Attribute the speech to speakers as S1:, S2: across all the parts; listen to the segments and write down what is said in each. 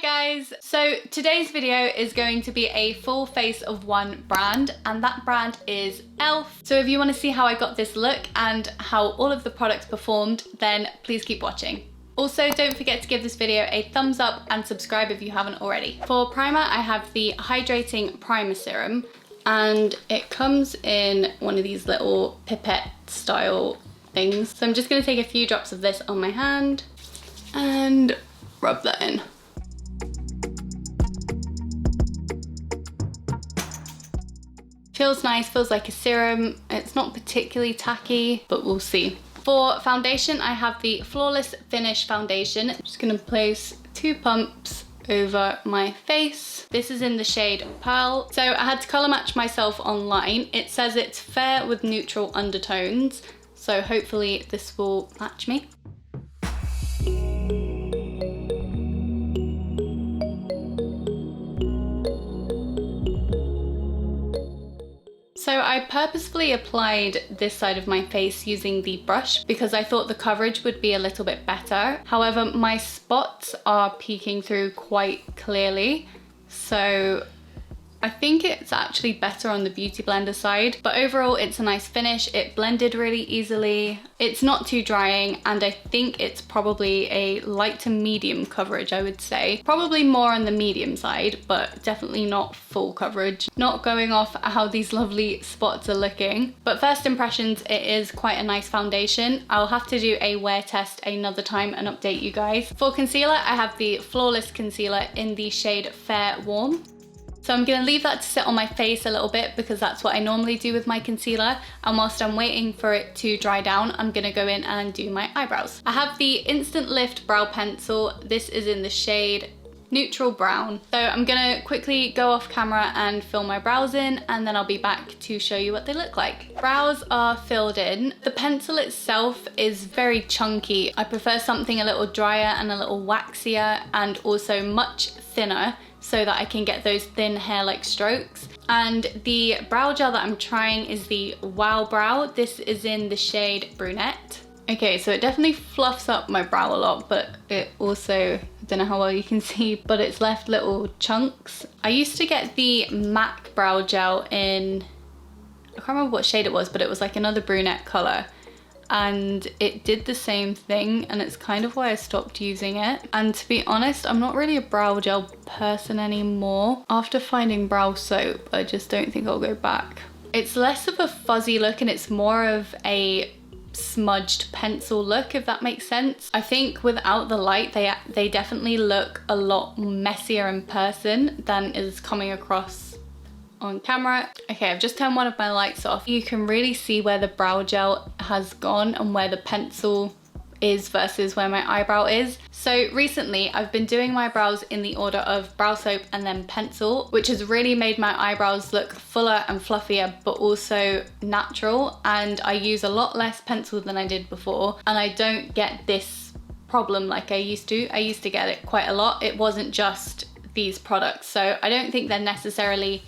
S1: Hi guys! So today's video is going to be a full face of one brand, and that brand is e.l.f. So if you want to see how I got this look and how all of the products performed, then please keep watching. Also, don't forget to give this video a thumbs up and subscribe if you haven't already. For primer, I have the Hydrating Primer Serum, and it comes in one of these little pipette style things. So I'm just going to take a few drops of this on my hand and rub that in. Feels nice, feels like a serum. It's not particularly tacky, but we'll see. For foundation, I have the Flawless Finish Foundation. I'm just gonna place 2 pumps over my face. This is in the shade Pearl. So I had to color match myself online. It says it's fair with neutral undertones. So hopefully this will match me. So I purposefully applied this side of my face using the brush because I thought the coverage would be a little bit better. However, my spots are peeking through quite clearly, so I think it's actually better on the Beauty Blender side, but overall it's a nice finish. It blended really easily. It's not too drying, and I think it's probably a light to medium coverage, I would say. Probably more on the medium side, but definitely not full coverage. Not going off how these lovely spots are looking, but first impressions, it is quite a nice foundation. I'll have to do a wear test another time and update you guys. For concealer, I have the Flawless Concealer in the shade Fair Warm. So I'm going to leave that to sit on my face a little bit because that's what I normally do with my concealer, and whilst I'm waiting for it to dry down, I'm going to go in and do my eyebrows. I have the Instant Lift Brow Pencil. This is in the shade Neutral Brown. So I'm going to quickly go off camera and fill my brows in, and then I'll be back to show you what they look like. Brows are filled in. The pencil itself is very chunky. I prefer something a little drier and a little waxier and also much thinner, so that I can get those thin hair-like strokes. And the brow gel that I'm trying is the Wow Brow. This is in the shade Brunette. Okay, so it definitely fluffs up my brow a lot, but it also, I don't know how well you can see, but it's left little chunks. I used to get the MAC brow gel in, I can't remember what shade it was, but it was like another brunette color. And it did the same thing, and it's kind of why I stopped using it. And to be honest, I'm not really a brow gel person anymore. After finding brow soap, I just don't think I'll go back. It's less of a fuzzy look and it's more of a smudged pencil look, if that makes sense. I think without the light, they definitely look a lot messier in person than is coming across on camera. Okay, I've just turned one of my lights off. You can really see where the brow gel has gone and where the pencil is versus where my eyebrow is. So recently I've been doing my brows in the order of brow soap and then pencil, which has really made my eyebrows look fuller and fluffier, but also natural. And I use a lot less pencil than I did before, and I don't get this problem like I used to. I used to get it quite a lot. It wasn't just these products, so I don't think they're necessarily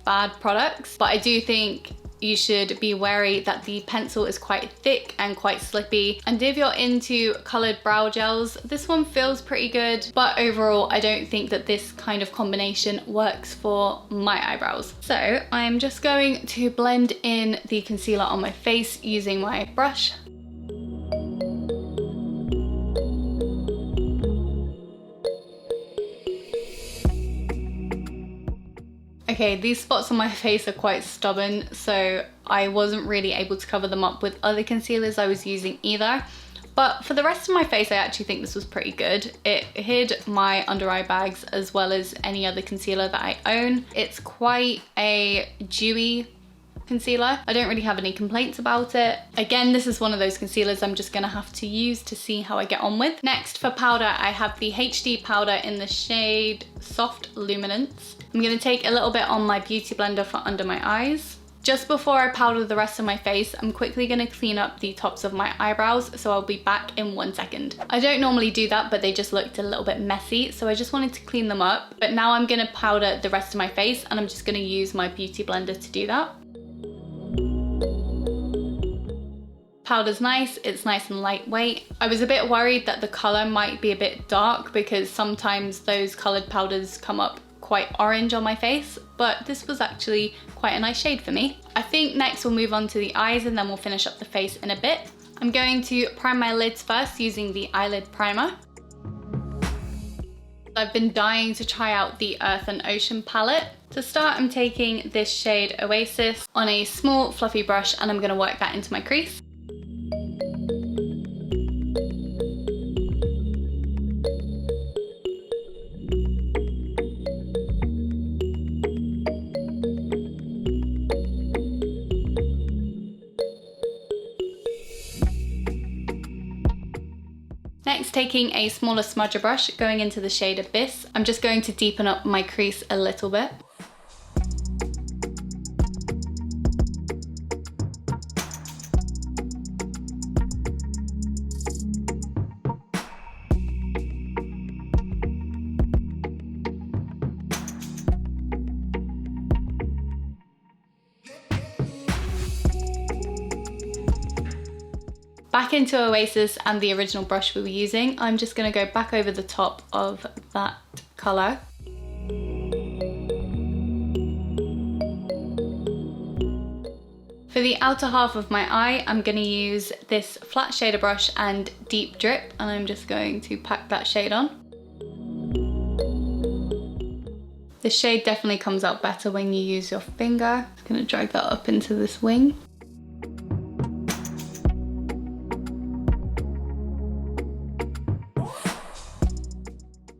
S1: bad products, but I do think you should be wary that the pencil is quite thick and quite slippy. And if you're into colored brow gels, this one feels pretty good, but overall I don't think that this kind of combination works for my eyebrows. So I'm just going to blend in the concealer on my face using my brush. Okay, these spots on my face are quite stubborn, so I wasn't really able to cover them up with other concealers I was using either. But for the rest of my face, I actually think this was pretty good. It hid my under eye bags as well as any other concealer that I own. It's quite a dewy concealer. I don't really have any complaints about it. Again, this is one of those concealers I'm just gonna have to use to see how I get on with. Next, for powder, I have the HD powder in the shade Soft Luminance. I'm gonna take a little bit on my Beauty Blender for under my eyes. Just before I powder the rest of my face, I'm quickly gonna clean up the tops of my eyebrows, so I'll be back in 1 second. I don't normally do that, but they just looked a little bit messy, so I just wanted to clean them up. But now I'm gonna powder the rest of my face, and I'm just gonna use my Beauty Blender to do that. Powder's nice, it's nice and lightweight. I was a bit worried that the color might be a bit dark because sometimes those colored powders come up quite orange on my face, but this was actually quite a nice shade for me. I think next we'll move on to the eyes and then we'll finish up the face in a bit. I'm going to prime my lids first using the Eyelid Primer. I've been dying to try out the Earth and Ocean palette. To start, I'm taking this shade Oasis on a small fluffy brush and I'm gonna work that into my crease. Next, taking a smaller smudger brush, going into the shade Abyss, I'm just going to deepen up my crease a little bit. Back into Oasis and the original brush we were using, I'm just going to go back over the top of that colour. For the outer half of my eye, I'm going to use this flat shader brush and Deep Drip, and I'm just going to pack that shade on. The shade definitely comes out better when you use your finger. I'm going to drag that up into this wing.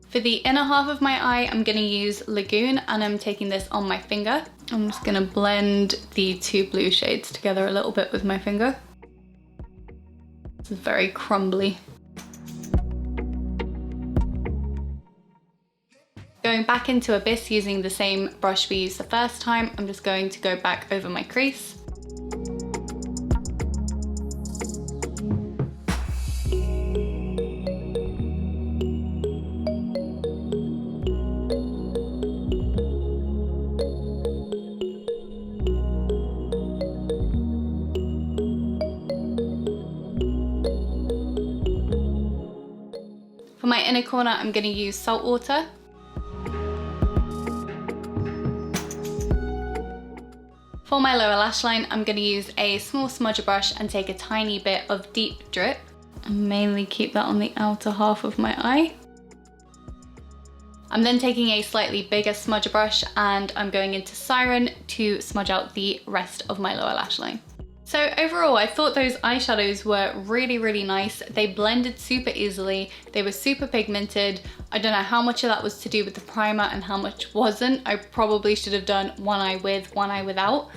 S1: For the inner half of my eye, I'm going to use Lagoon, and I'm taking this on my finger. I'm just going to blend the two blue shades together a little bit with my finger. It's very crumbly. Going back into Abyss using the same brush we used the first time, I'm just going to go back over my crease. For my inner corner, I'm going to use Salt Water. For my lower lash line, I'm going to use a small smudger brush and take a tiny bit of Deep Drip. And mainly keep that on the outer half of my eye. I'm then taking a slightly bigger smudger brush and I'm going into Siren to smudge out the rest of my lower lash line. So overall, I thought those eyeshadows were really nice. They blended super easily. They were super pigmented. I don't know how much of that was to do with the primer and how much wasn't. I probably should have done one eye with, one eye without.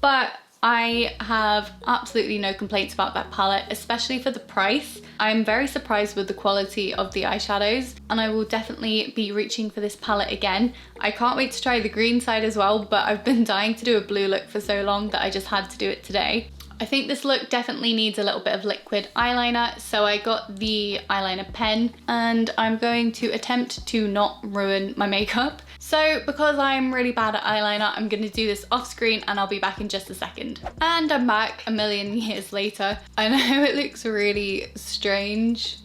S1: But I have absolutely no complaints about that palette, especially for the price. I'm very surprised with the quality of the eyeshadows, and I will definitely be reaching for this palette again. I can't wait to try the green side as well, but I've been dying to do a blue look for so long that I just had to do it today. I think this look definitely needs a little bit of liquid eyeliner, so I got the eyeliner pen and I'm going to attempt to not ruin my makeup. So because I'm really bad at eyeliner, I'm going to do this off screen and I'll be back in just a second. And I'm back a million years later. I know it looks really strange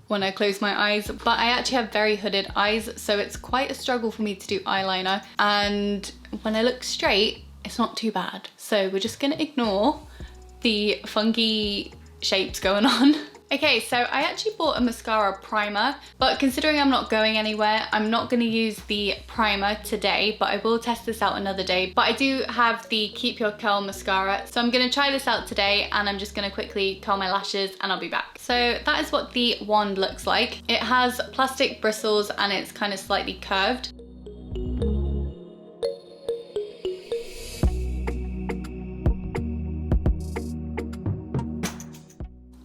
S1: when I close my eyes, but I actually have very hooded eyes, so it's quite a struggle for me to do eyeliner, and when I look straight, it's not too bad. So we're just gonna ignore the funky shapes going on. Okay, so I actually bought a mascara primer, but considering I'm not going anywhere, I'm not going to use the primer today, but I will test this out another day. But I do have the Keep Your Curl mascara, so I'm going to try this out today, and I'm just going to quickly curl my lashes and I'll be back. So that is what the wand looks like. It has plastic bristles and it's kind of slightly curved.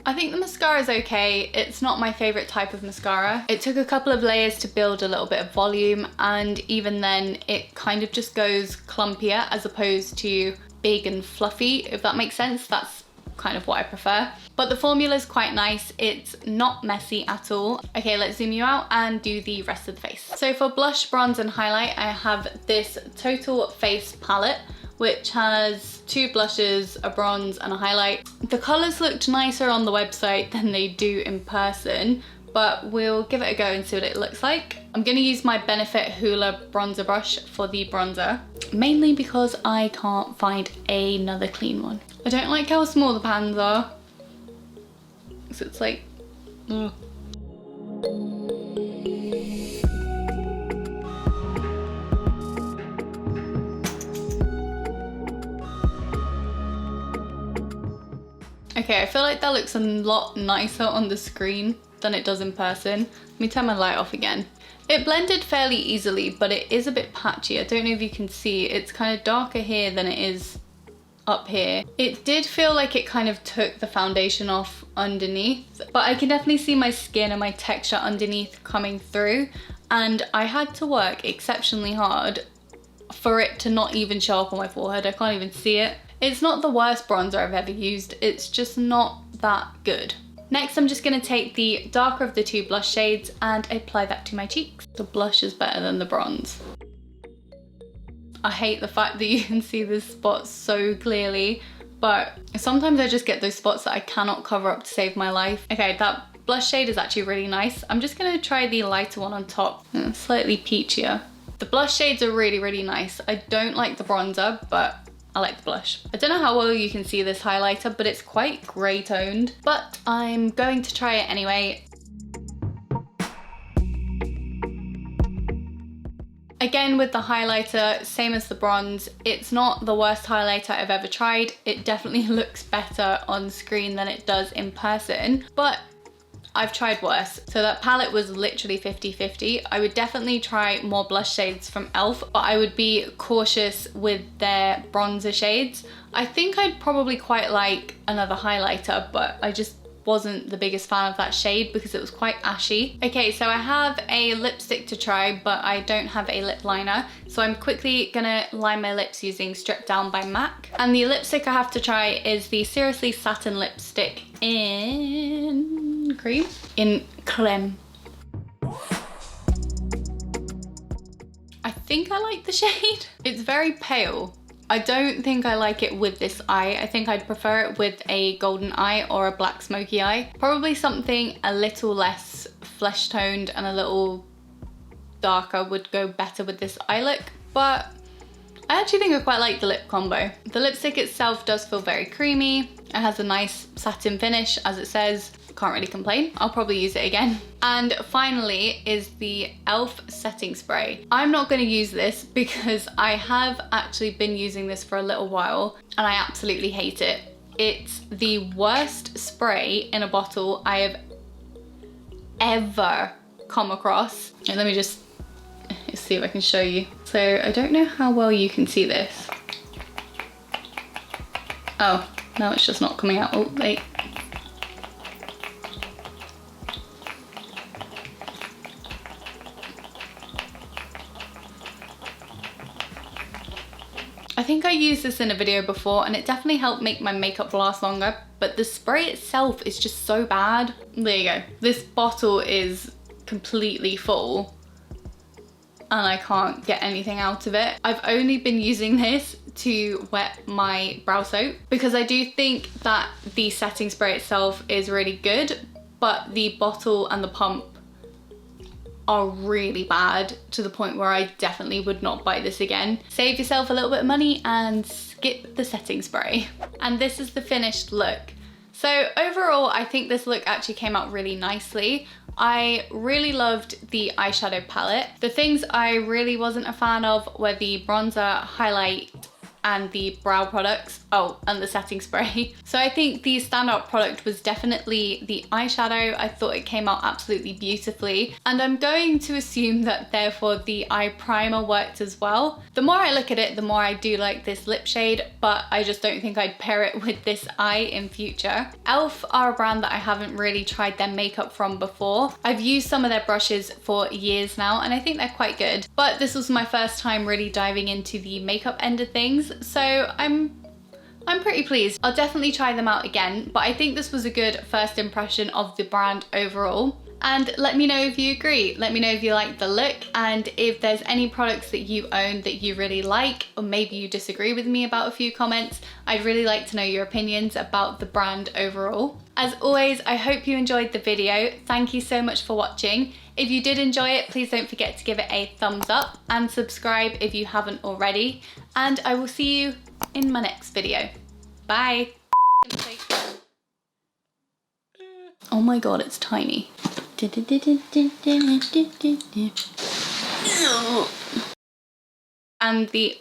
S1: I think the mascara is okay. It's not my favorite type of mascara. It took a couple of layers to build a little bit of volume, and even then it kind of just goes clumpier as opposed to big and fluffy, if that makes sense. That's kind of what I prefer. But the formula is quite nice. It's not messy at all. Okay, let's zoom you out and do the rest of the face. So for blush, bronze and highlight, I have this Total Face palette, which has 2 blushes, a bronze and a highlight. The colours looked nicer on the website than they do in person, but we'll give it a go and see what it looks like. I'm going to use my Benefit Hoola bronzer brush for the bronzer, mainly because I can't find another clean one. I don't like how small the pans are, so it's like, Okay, I feel like that looks a lot nicer on the screen than it does in person. Let me turn my light off again. It blended fairly easily, but it is a bit patchy. I don't know if you can see, it's kind of darker here than it is up here. It did feel like it kind of took the foundation off underneath, but I can definitely see my skin and my texture underneath coming through, and I had to work exceptionally hard for it to not even show up on my forehead. I can't even see it. It's not the worst bronzer I've ever used, it's just not that good. Next, I'm just gonna take the darker of the 2 blush shades and apply that to my cheeks. The blush is better than the bronze. I hate the fact that you can see this spot so clearly, but sometimes I just get those spots that I cannot cover up to save my life. Okay, that blush shade is actually really nice. I'm just gonna try the lighter one on top, slightly peachier. The blush shades are really, really nice. I don't like the bronzer, but I like the blush. I don't know how well you can see this highlighter, but it's quite grey toned, but I'm going to try it anyway. Again, with the highlighter, same as the bronze, it's not the worst highlighter I've ever tried. It definitely looks better on screen than it does in person, but I've tried worse. So that palette was literally 50-50. I would definitely try more blush shades from e.l.f, but I would be cautious with their bronzer shades. I think I'd probably quite like another highlighter, but I just wasn't the biggest fan of that shade because it was quite ashy. Okay, so I have a lipstick to try, but I don't have a lip liner. So I'm quickly gonna line my lips using Stripdown by MAC. And the lipstick I have to try is the SRSLY Satin lipstick in cream? In Crème. I think I like the shade. It's very pale. I don't think I like it with this eye. I think I'd prefer it with a golden eye or a black smoky eye. Probably something a little less flesh toned and a little darker would go better with this eye look, but I actually think I quite like the lip combo. The lipstick itself does feel very creamy. It has a nice satin finish, as it says. Can't really complain. I'll probably use it again. And finally is the e.l.f. setting spray. I'm not going to use this because I have actually been using this for a little while and I absolutely hate it. It's the worst spray in a bottle I have ever come across. And let me just see if I can show you. So I don't know how well you can see this. Oh, no, it's just not coming out. Oh, wait. I think I used this in a video before and it definitely helped make my makeup last longer, but the spray itself is just so bad. There you go. This bottle is completely full and I can't get anything out of it. I've only been using this to wet my brow soap because I do think that the setting spray itself is really good, but the bottle and the pump are really bad to the point where I definitely would not buy this again. Save yourself a little bit of money and skip the setting spray. And this is the finished look. So overall, I think this look actually came out really nicely. I really loved the eyeshadow palette. The things I really wasn't a fan of were the bronzer, highlight, and the brow products. Oh, and the setting spray. So I think the standout product was definitely the eyeshadow. I thought it came out absolutely beautifully. And I'm going to assume that therefore the eye primer worked as well. The more I look at it, the more I do like this lip shade, but I just don't think I'd pair it with this eye in future. e.l.f. are a brand that I haven't really tried their makeup from before. I've used some of their brushes for years now and I think they're quite good, but this was my first time really diving into the makeup end of things. So I'm pretty pleased. I'll definitely try them out again, but I think this was a good first impression of the brand overall. And let me know if you agree. Let me know if you like the look, and if there's any products that you own that you really like, or maybe you disagree with me about a few comments. I'd really like to know your opinions about the brand overall. As always, I hope you enjoyed the video. Thank you so much for watching. If you did enjoy it, please don't forget to give it a thumbs up and subscribe if you haven't already. And I will see you in my next video. Bye. Oh my god, it's tiny. And the